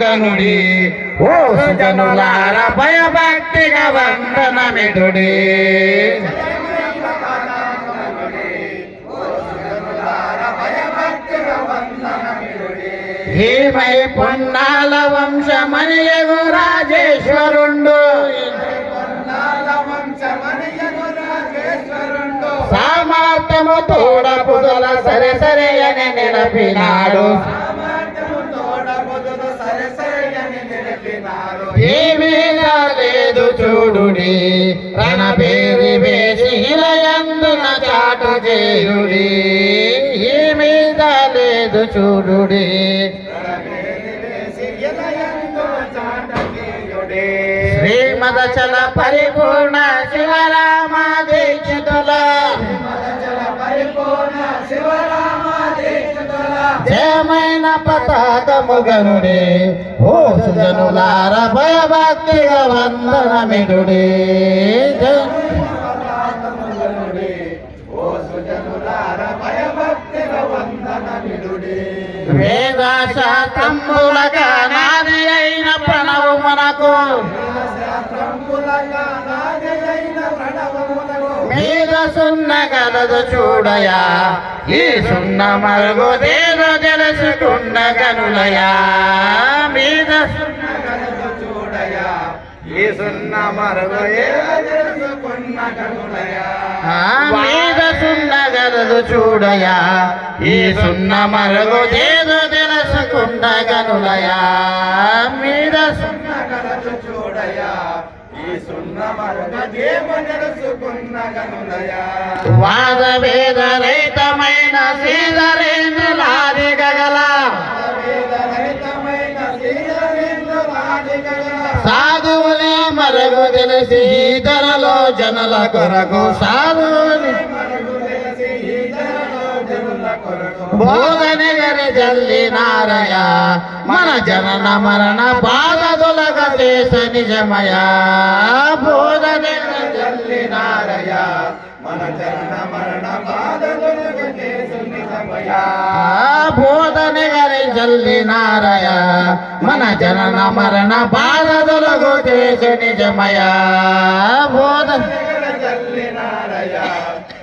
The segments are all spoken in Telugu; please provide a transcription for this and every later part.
గనుడి ఓ సుజనులార భయభక్తిగా వందనమిడుడి హేమై పొన్నాల వంశమనియగు రాజేశ్వరుండు సామర్థ్యము తోడ పుదుల సరే సరే అని నిలపినాడు ఏమీ లేదు చూడుడి రణబేరి వేసి ఇలయందున చాటు చేయుడి ఏమీ లేదు చూడుడి శ్రీమదచల పరిపూర్ణ శివరామ దీక్షితుల జయమైన పతాకము గనుడి ఓ సుజనులార భయభక్తిగా వందనమిడుడి వేద శాస్త్రములగా నాది అయిన ప్రణవు మనకు మీద సున్న గలదు చూడయా ఈ సున్న మరుగు దేదో తెలుసుకున్న గనులయా మీద సున్న గలదు చూడయా ఈ సున్న మరుగు తెలుసుకున్న గనులయా మీద సున్న గలదు చూడయా ఈ సున్న మరుగు దేదో తెలుసుకున్న గనులయా మీద సున్న గలదు చూడయా వాద వేద రహితమైన శ్రీధరేంద్రులాది గగల సాధువుని మరుగు తెలిసి ఇతరులో జనుల కొరకు సాధువుని బోధని గరి జల్లినారయ మన జనన మరణ బాధదులగ దేశ నిజమయా బోధని జల్లినారయ మన జనన మరణ బాధదులగ దేశ నిజమయా బోధని గరి జల్లినారయ మన జనన మరణ బాధదులగ దేశ నిజమయా బోధని జల్లినారయ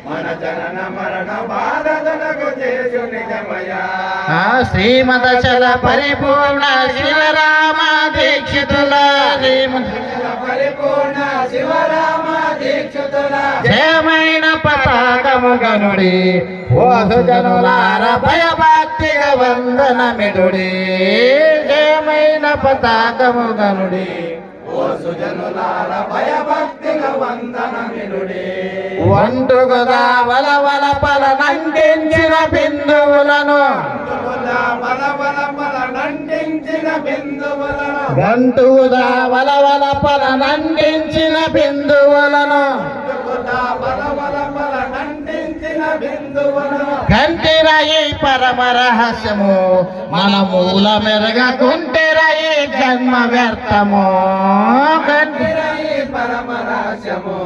మన జనన మరణ బాధలకు చేసు నిజమయా శ్రీమదచల పరిపూర్ణ శివరామ దీక్షితుల పరిపూర్ణ శివరామ దీక్షితుల జయమైన పతాకము గనుడి ఓ సుజనులార భయభక్తిగా వందనమిడుడి జయమైన పతాకము గనుడి ఓ సుజనులార భయభక్తిగా వందనమిడుడి వంటుగుదా వలవల పల నంటించిన బిందువులను గంటుగుదా వలవల పల నంటించిన బిందువులను కంటిరయి పరమ రహస్యము మన మూల మెరగకుంటిరయి జన్మ వ్యర్థము కంటిరయి పరమ రహస్యము